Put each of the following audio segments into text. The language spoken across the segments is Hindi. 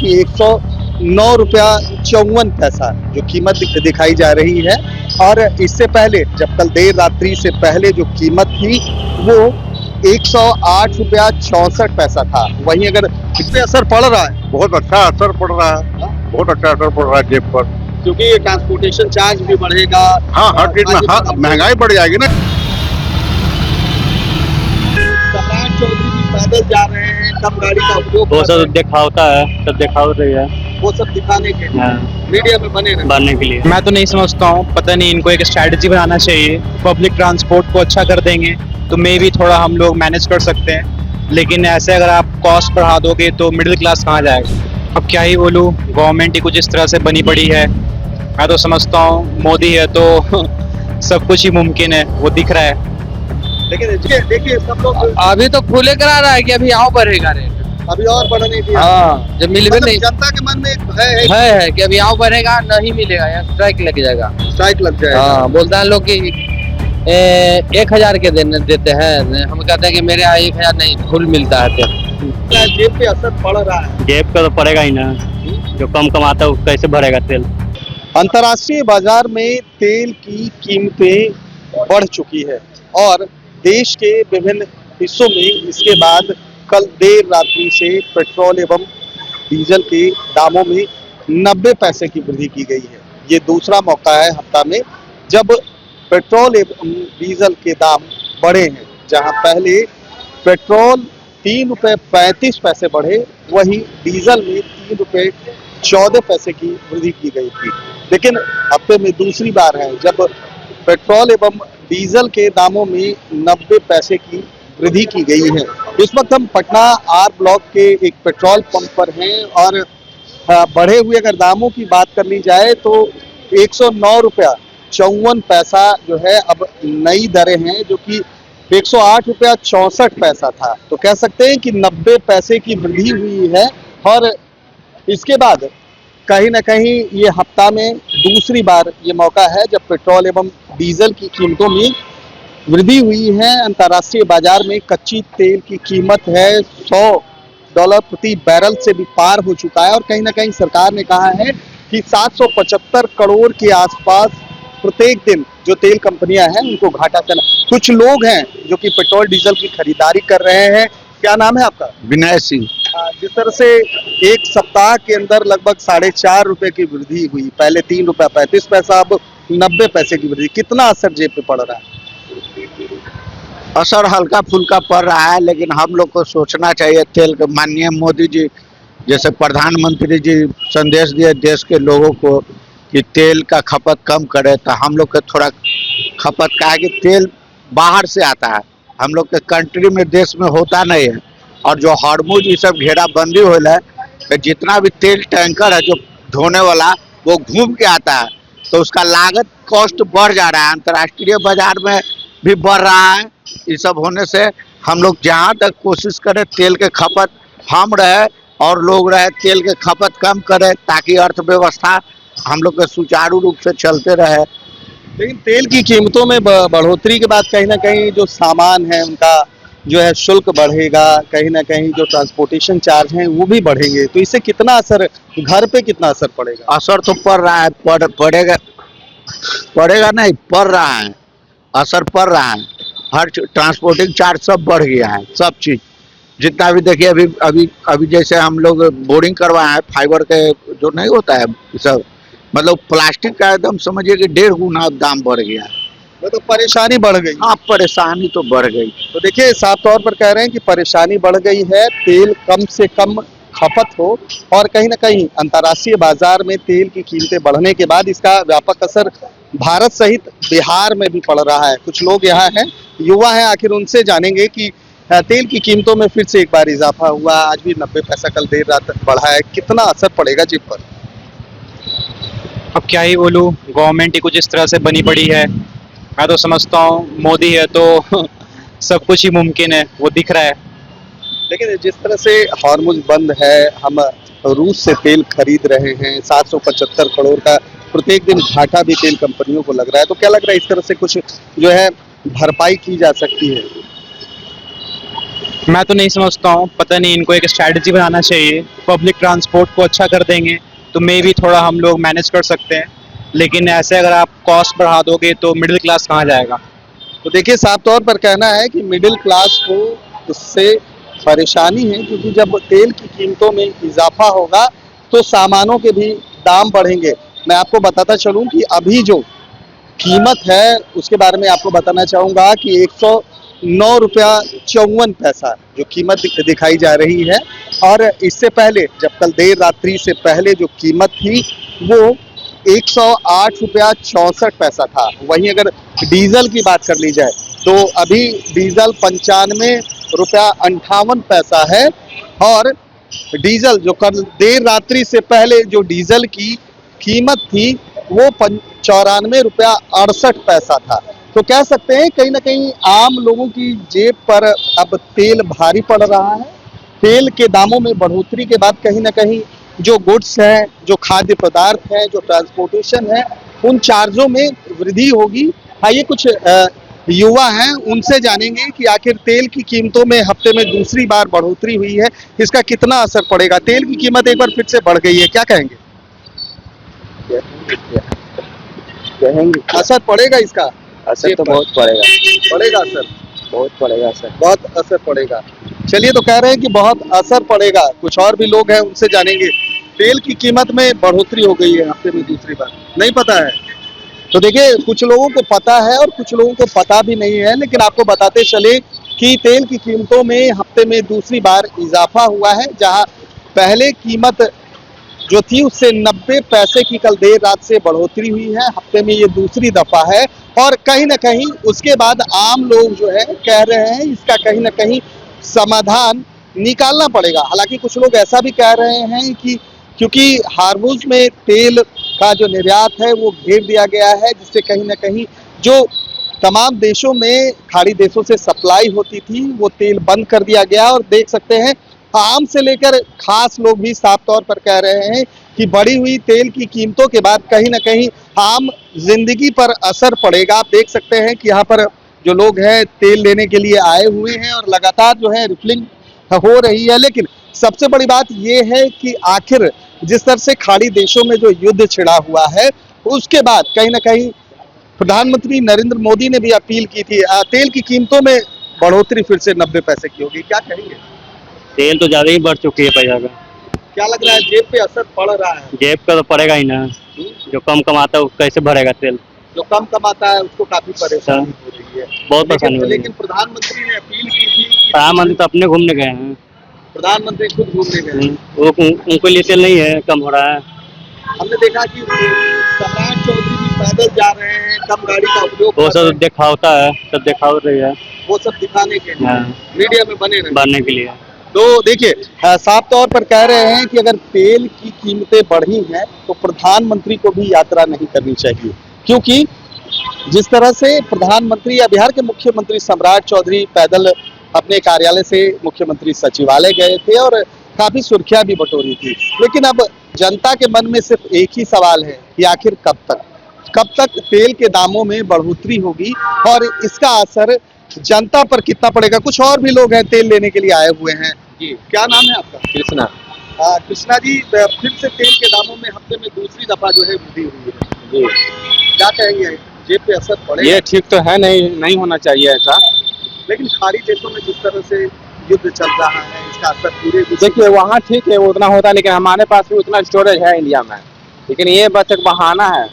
कि 109 रुपया 54 पैसा जो कीमत दिखाई जा रही है। और इससे पहले जब कल देर रात्रि से पहले जो कीमत थी वो 108 रुपया 64 पैसा था। वहीं अगर इस पे असर पड़ रहा है, बहुत अच्छा असर पड़ रहा है, बहुत अच्छा असर पड़ रहा है जेब पर, क्योंकि ये ट्रांसपोर्टेशन चार्ज भी बढ़ेगा। हाँ हर चीज में महंगाई बढ़ जाएगी ना। सम्राट चौधरी भी पैदल जा रहे हैं, कम गाड़ी का उपयोग वो कर सब रहे हैं। दिखावता है, सब दिखाव रही है वो सब दिखाने के लिए, मीडिया में बनने के लिए। मैं तो नहीं समझता हूँ, पता नहीं इनको एक स्ट्रैटेजी बनाना चाहिए। पब्लिक ट्रांसपोर्ट को अच्छा कर देंगे तो मे भी थोड़ा हम लोग मैनेज कर सकते हैं, लेकिन ऐसे अगर आप कॉस्ट बढ़ा दोगे तो मिडिल क्लास कहाँ जाएगा। अब क्या ही बोलूँ, गवर्नमेंट ही कुछ इस तरह से बनी पड़ी है। मैं तो समझता हूँ मोदी है तो सब कुछ ही मुमकिन है, वो दिख रहा है। लेकिन देखिए सब लोग अभी तो खुले करा रहा है कि अभी आओ बढ़ेगा रेट। अभी और बढ़ने दिया। हाँ, जब मिलवे मतलब नहीं जनता के मन में एक है कि अभी आओ बढ़ेगा, नहीं मिलेगा या स्ट्राइक लग जाएगा। स्ट्राइक लग जाएगा। हाँ, बोलता है लोग कि 1000 के देते हैं, हम कहते हैं कि मेरे यहाँ 1000 नहीं, फुल मिलता है तेल। जेब पे असर पड़ रहा है। जेब का तो पड़ेगा ही ना, जो कम कमाता है वो कैसे भरेगा तेल। अंतर्राष्ट्रीय बाजार में तेल की कीमतें बढ़ चुकी है और देश के विभिन्न हिस्सों में इसके बाद कल देर रात्रि से पेट्रोल एवं डीजल के दामों में 90 पैसे की वृद्धि की गई है। ये दूसरा मौका है हफ्ता में जब पेट्रोल एवं डीजल के दाम बढ़े हैं। जहां पहले पेट्रोल 3 रुपये 35 पैसे बढ़े, वहीं डीजल में 3 रुपये 14 पैसे की वृद्धि की गई थी। लेकिन हफ्ते में दूसरी बार है जब पेट्रोल एवं डीजल के दामों में 90 पैसे की वृद्धि की गई है। इस वक्त हम पटना आर ब्लॉक के एक पेट्रोल पंप पर हैं और बढ़े हुए अगर दामों की बात कर ली जाए तो 109 रुपया 54 पैसा जो है अब नई दरें हैं, जो कि 108 रुपया 64 पैसा था। तो कह सकते हैं कि 90 पैसे की वृद्धि हुई है। और इसके बाद कहीं ना कहीं ये हफ्ता में दूसरी बार ये मौका है जब पेट्रोल एवं डीजल की कीमतों में वृद्धि हुई है। अंतर्राष्ट्रीय बाजार में कच्ची तेल की कीमत है $100 प्रति बैरल से भी पार हो चुका है और कहीं ना कहीं सरकार ने कहा है कि 775 करोड़ के आसपास प्रत्येक दिन जो तेल कंपनियां हैं उनको घाटा चला। कुछ लोग हैं जो कि पेट्रोल डीजल की खरीदारी कर रहे हैं। क्या नाम है आपका? विनय सिंह। जिस तरह से एक सप्ताह के अंदर लगभग 4.5 रुपए की वृद्धि हुई, पहले 3 रुपया 35 पैसा, अब 90 पैसे की वृद्धि, कितना असर जेब पे पड़ रहा है? असर हल्का फुल्का पड़ रहा है, लेकिन हम लोग को सोचना चाहिए। तेल के माननीय मोदी जी जैसे प्रधानमंत्री जी संदेश दिए देश के लोगों को कि तेल का खपत कम करे, तो हम लोग का थोड़ा खपत का है कि तेल बाहर से आता है, हम लोग के कंट्री में देश में होता नहीं है। और जो हॉर्मुज ये सब घेराबंदी हो रहा है तो जितना भी तेल टैंकर है जो ढोने वाला वो घूम के आता है, तो उसका लागत कॉस्ट बढ़ जा रहा है। अंतर्राष्ट्रीय बाजार में भी बढ़ रहा है। ये सब होने से हम लोग जहाँ तक कोशिश करें तेल के खपत हम रहे और लोग रहे, तेल के खपत कम करें ताकि अर्थव्यवस्था हम लोग के सुचारू रूप से चलते रहे। लेकिन तेल की कीमतों में बढ़ोतरी के बाद कहीं ना कहीं जो सामान है उनका जो है शुल्क बढ़ेगा, कहीं ना कहीं जो ट्रांसपोर्टेशन चार्ज हैं वो भी बढ़ेंगे। तो इससे कितना असर, घर पे कितना असर पड़ेगा? असर तो पड़ रहा है, पड़ेगा नहीं, पड़ रहा है, असर पड़ रहा है। हर ट्रांसपोर्टिंग चार्ज सब बढ़ गया है, सब चीज जितना भी देखिए। अभी जैसे हम लोग बोरिंग करवाए हैं फाइबर के जो नहीं होता है सब, मतलब प्लास्टिक का एकदम समझिए कि 1.5 गुना दाम बढ़ गया है। तो परेशानी बढ़ गई। हाँ, परेशानी तो बढ़ गई। तो देखिए साफ तौर पर कह रहे हैं कि परेशानी बढ़ गई है, तेल कम से कम खपत हो और कहीं ना कहीं अंतर्राष्ट्रीय बाजार में तेल की कीमतें बढ़ने के बाद इसका व्यापक असर भारत सहित बिहार में भी पड़ रहा है। कुछ लोग यहाँ हैं, युवा हैं, आखिर उनसे जानेंगे कि तेल की कीमतों में फिर से एक बार इजाफा हुआ, आज भी 90 पैसा कल देर रात बढ़ा है, कितना असर पड़ेगा जेब पर? अब क्या ही बोलूँ, गवर्नमेंट ही कुछ इस तरह से बनी पड़ी है। मैं तो समझता हूँ मोदी है तो सब कुछ ही मुमकिन है, वो दिख रहा है। लेकिन जिस तरह से हॉर्मुज बंद है, हम रूस से तेल खरीद रहे हैं, 775 करोड़ का प्रत्येक दिन घाटा भी तेल कंपनियों को लग रहा है। तो क्या लग रहा है इस तरह से कुछ जो है भरपाई की जा सकती है? मैं तो नहीं समझता हूँ, पता नहीं इनको एक स्ट्रैटेजी बनाना चाहिए। पब्लिक ट्रांसपोर्ट को अच्छा कर देंगे तो मे भी थोड़ा हम लोग मैनेज कर सकते हैं, लेकिन ऐसे अगर आप कॉस्ट बढ़ा दोगे तो मिडिल क्लास कहाँ जाएगा। तो देखिए साफ तौर पर कहना है कि मिडिल क्लास को उससे परेशानी है, क्योंकि जब तेल की कीमतों में इजाफा होगा तो सामानों के भी दाम बढ़ेंगे। मैं आपको बताता चलूं कि अभी जो कीमत है उसके बारे में आपको बताना चाहूँगा कि 109 रुपया 54 पैसा जो कीमत दिखाई जा रही है, और इससे पहले जब कल देर रात्रि से पहले जो कीमत थी वो 108 रुपया 64 पैसा था। वहीं अगर डीजल की बात कर ली जाए तो अभी डीजल 95 रुपया 58 पैसा है, और डीजल जो कल देर रात्रि से पहले जो डीजल की कीमत थी वो 94 रुपया 68 पैसा था। तो कह सकते हैं कहीं ना कहीं आम लोगों की जेब पर अब तेल भारी पड़ रहा है। तेल के दामों में बढ़ोतरी के बाद कहीं ना कहीं जो गुड्स हैं, जो खाद्य पदार्थ हैं, जो ट्रांसपोर्टेशन है, उन चार्जों में वृद्धि होगी। आइए कुछ युवा हैं उनसे जानेंगे कि आखिर तेल की कीमतों में हफ्ते में दूसरी बार बढ़ोतरी हुई है, इसका कितना असर पड़ेगा। तेल की कीमत एक बार फिर से बढ़ गई है, क्या कहेंगे? असर पड़ेगा इसका? असर तो बहुत पड़ेगा असर, बहुत पड़ेगा सर। बहुत असर पड़ेगा। चलिए, तो कह रहे हैं कि बहुत असर पड़ेगा। कुछ और भी लोग हैं उनसे जानेंगे। तेल की कीमत में बढ़ोतरी हो गई है हफ्ते में दूसरी बार, नहीं पता है? तो देखिए, कुछ लोगों को पता है और कुछ लोगों को पता भी नहीं है, लेकिन आपको बताते चले कि तेल की कीमतों में हफ्ते में दूसरी बार इजाफा हुआ है। जहां पहले कीमत जो थी उससे 90 पैसे की कल देर रात से बढ़ोतरी हुई है। हफ्ते में ये दूसरी दफा है, और कहीं ना कहीं उसके बाद आम लोग जो है कह रहे हैं इसका कहीं ना कहीं समाधान निकालना पड़ेगा। हालांकि कुछ लोग ऐसा भी कह रहे हैं कि क्योंकि हार्मुज में तेल का जो निर्यात है वो घेर दिया गया है, जिससे कहीं ना कहीं जो तमाम देशों में खाड़ी देशों से सप्लाई होती थी वो तेल बंद कर दिया गया। और देख सकते हैं आम से लेकर खास लोग भी साफ तौर पर कह रहे हैं कि बढ़ी हुई तेल की कीमतों के बाद कहीं ना कहीं आम जिंदगी पर असर पड़ेगा। आप देख सकते हैं कि यहाँ पर जो लोग हैं तेल लेने के लिए आए हुए हैं और लगातार जो है रिफिलिंग हो रही है। लेकिन सबसे बड़ी बात यह है कि आखिर जिस तरह से खाड़ी देशों में जो युद्ध छिड़ा हुआ है उसके बाद कहीं ना कहीं प्रधानमंत्री नरेंद्र मोदी ने भी अपील की थी तेल की कीमतों में बढ़ोतरी फिर से 90 पैसे की होगी। क्या कहेंगे? तेल तो ज्यादा ही बढ़ चुकी है पैसा का। क्या लग रहा है जेब पे असर पड़ रहा है? जेब का तो पड़ेगा ही ना, जो कम कमाता है वो कैसे भरेगा तेल। जो कम कमाता है उसको काफी परेशानी हो रही है। बहुत परेशानी हो रही है। लेकिन प्रधानमंत्री ने अपील की थी कि प्रधानमंत्री तो अपने घूमने गए हैं। प्रधानमंत्री खुद घूमने गए। वो उनको लिए तेल नहीं है, कम हो रहा है। हमने देखा कि सम्राट चौधरी भी पैदल जा रहे हैं, कम गाड़ी का उपयोग वो कर रहे सब हैं। दिखावता है, सब दिखाव रही है वो सब दिखाने के लिए, हाँ। मीडिया में बने रहे। बनने के लिए। तो देखिए, साफ तौर पर कह रहे हैं कि अगर तेल की कीमतें बढ़ी हैं तो प्रधानमंत्री को भी यात्रा नहीं करनी चाहिए, क्योंकि जिस तरह से प्रधानमंत्री या बिहार के मुख्यमंत्री सम्राट चौधरी पैदल अपने कार्यालय से मुख्यमंत्री सचिवालय गए थे और काफी सुर्खियां भी बटोरी थी। लेकिन अब जनता के मन में सिर्फ एक ही सवाल है कि आखिर कब तक तेल के दामों में बढ़ोतरी होगी और इसका असर जनता पर कितना पड़ेगा। कुछ और भी लोग हैं तेल लेने के लिए आए हुए हैं। जी, क्या नाम है आपका? कृष्णा। कृष्णा जी, फिर से तेल के दामों में हफ्ते में दूसरी दफा जो है वृद्धि हुई है जी, क्या कहेंगे? जेब पे असर पड़ेगा? ये ठीक तो है नहीं होना चाहिए ऐसा। लेकिन खाड़ी देशों में जिस तरह से युद्ध चल रहा है इसका असर पूरे देखिए, वहाँ ठीक है वो उतना होता है, लेकिन हमारे पास भी उतना स्टोरेज है इंडिया में। लेकिन ये बस एक बहाना है,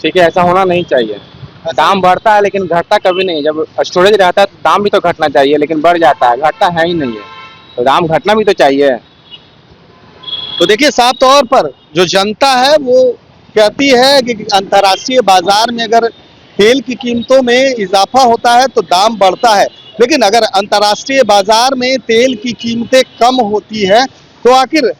ठीक है, ऐसा होना नहीं चाहिए। दाम बढ़ता है लेकिन घटता कभी नहीं। जब स्टोरेज रहता है तो दाम भी तो घटना चाहिए, लेकिन बढ़ जाता है, घटता है ही नहीं है, तो दाम घटना भी तो चाहिए। तो देखिए, साफ तौर पर जो जनता है वो कहती है कि अंतर्राष्ट्रीय बाजार में अगर तेल की कीमतों में इजाफा होता है तो दाम बढ़ता है, लेकिन अगर अंतर्राष्ट्रीय बाजार में तेल की कीमतें कम होती है तो आखिर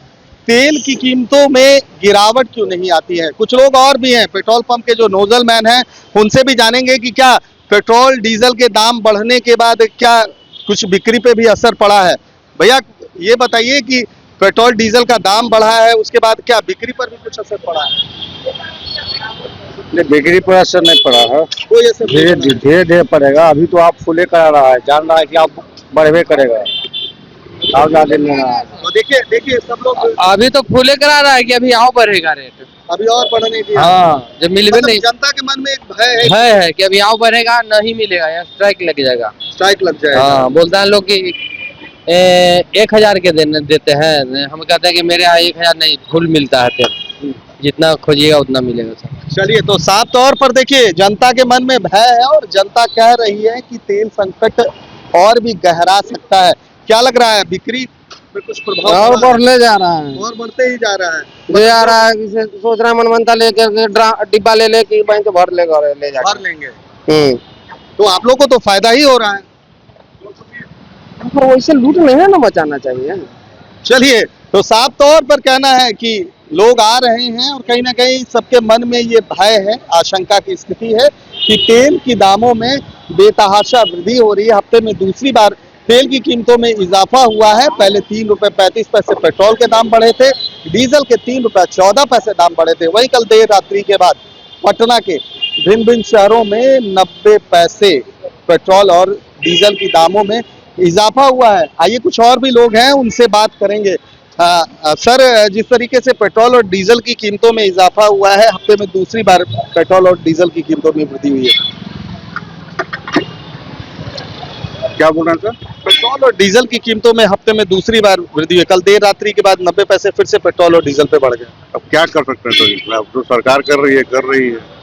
तेल की कीमतों में गिरावट क्यों नहीं आती है। कुछ लोग और भी हैं, पेट्रोल पंप के जो नोजल मैन हैं उनसे भी जानेंगे कि क्या पेट्रोल डीजल के दाम बढ़ने के बाद क्या कुछ बिक्री पे भी असर पड़ा है। भैया, ये बताइए कि पेट्रोल डीजल का दाम बढ़ा है उसके बाद क्या बिक्री पर भी कुछ असर पड़ा है? बिक्री पर असर नहीं पड़ा है, कोई असर नहीं धीरे पड़ा है। धीरे पड़ेगा। अभी तो आप फुले करा रहा है, जान रहा है कि आप बढ़वे करेगा और ज्यादा लेना है। तो देखिए सब लोग अभी तो फूले करा रहा है कि अभी आओ बढ़ेगा रेट। अभी और बढ़ने दिया। हाँ, जब मिलवे मतलब नहीं जनता के मन में एक भय है कि अभी आओ बढ़ेगा नहीं मिलेगा या स्ट्राइक लग जाएगा। स्ट्राइक लग जाएगा। हाँ, बोलता है लोग कि 1000 के देते हैं, हम कहते हैं कि मेरे यहाँ 1000 नहीं, फुल मिलता है तेल, जितना खोजिएगा उतना मिलेगा सर। चलिए, तो साफ तौर पर देखिए जनता के मन में भय है और जनता कह रही है कि तेल संकट और भी गहरा सकता है। क्या लग रहा है, बिक्री में कुछ प्रभाव और पड़ा है? बढ़ले जा रहा है, और बढ़ते ही जा रहा है। ले आ रहा है। जैसे सोच रहा है मनमनता लेकर डिब्बा ले लेके बैंक भर लेगा ले जा भर लेंगे तो आप लोग को तो फायदा ही हो रहा है। पर वैसे लूट नहीं है ना, बचाना चाहिए। चलिए, तो साफ तौर पर कहना है कि लोग आ रहे हैं और कहीं ना कहीं सबके मन में ये भय है, आशंका की स्थिति है कि तेल की दामों में बेतहाशा वृद्धि हो रही है। हफ्ते में दूसरी बार तेल की कीमतों में इजाफा हुआ है। पहले 3 रुपए 35 पैसे पेट्रोल के दाम बढ़े थे, डीजल के 3 रुपए 14 पैसे दाम बढ़े थे। वहीं कल देर रात्रि के बाद पटना के भिन्न भिन्न शहरों में 90 पैसे पेट्रोल और डीजल की दामों में इजाफा हुआ है। आइए कुछ और भी लोग हैं, उनसे बात करेंगे। सर, जिस तरीके से पेट्रोल और डीजल की कीमतों में इजाफा हुआ है, हफ्ते में दूसरी बार पेट्रोल और डीजल की कीमतों में वृद्धि हुई है। क्या बोल रहे हैं सर? पेट्रोल और डीजल की कीमतों में हफ्ते में दूसरी बार वृद्धि हुई। कल देर रात्रि के बाद 90 पैसे फिर से पेट्रोल और डीजल पे बढ़ गए। अब क्या कर सकते हैं, तो इसमें अब जो सरकार कर रही है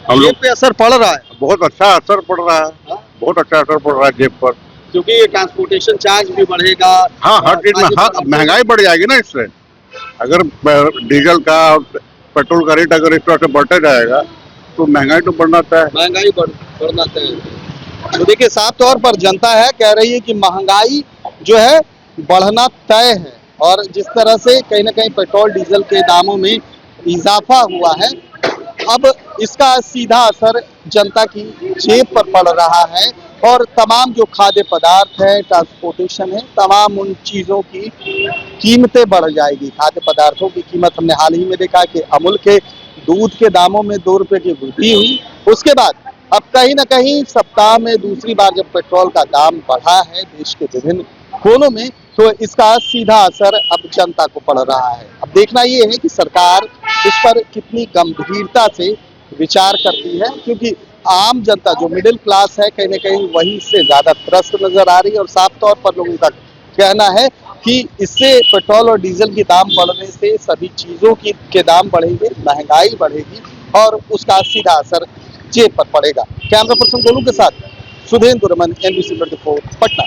हम जेब लोग पे असर पड़ रहा है बहुत अच्छा असर पड़ रहा है, बहुत अच्छा असर पड़ रहा है जेब पर। क्योंकि ये ट्रांसपोर्टेशन चार्ज भी बढ़ेगा। हाँ, हर चीज में हाँ, महंगाई बढ़ जाएगी ना इससे। अगर डीजल का और पेट्रोल का रेट अगर इस तरह से बढ़ते जाएगा तो महंगाई तो बढ़ना तय है। महंगाई बढ़ना तय है। तो देखिए, साफ तौर पर जनता है कह रही है कि महंगाई जो है बढ़ना तय है और जिस तरह से कहीं ना कहीं पेट्रोल डीजल के दामों में इजाफा हुआ है, अब इसका सीधा असर जनता की जेब पर पड़ रहा है और तमाम जो खाद्य पदार्थ है, ट्रांसपोर्टेशन है, तमाम उन चीज़ों की कीमतें बढ़ जाएगी। खाद्य पदार्थों की कीमत हमने हाल ही में देखा कि अमूल के दूध के दामों में 2 रुपए की वृद्धि हुई। उसके बाद अब कहीं ना कहीं सप्ताह में दूसरी बार जब पेट्रोल का दाम बढ़ा है देश के विभिन्न कोनों में, तो इसका सीधा असर अब जनता को पड़ रहा है। अब देखना ये है कि सरकार इस पर कितनी गंभीरता से विचार करती है, क्योंकि आम जनता जो मिडिल क्लास है कहीं ना कहीं वही इससे ज्यादा त्रस्त नजर आ रही है और साफ तौर पर लोगों का कहना है कि इससे पेट्रोल और डीजल के दाम बढ़ने से सभी चीजों के दाम बढ़ेंगे, महंगाई बढ़ेगी और उसका सीधा असर जेब पर पड़ेगा। कैमरा पर्सन गोलू के साथ सुधेंद्र रमन, NBC 24 पटना।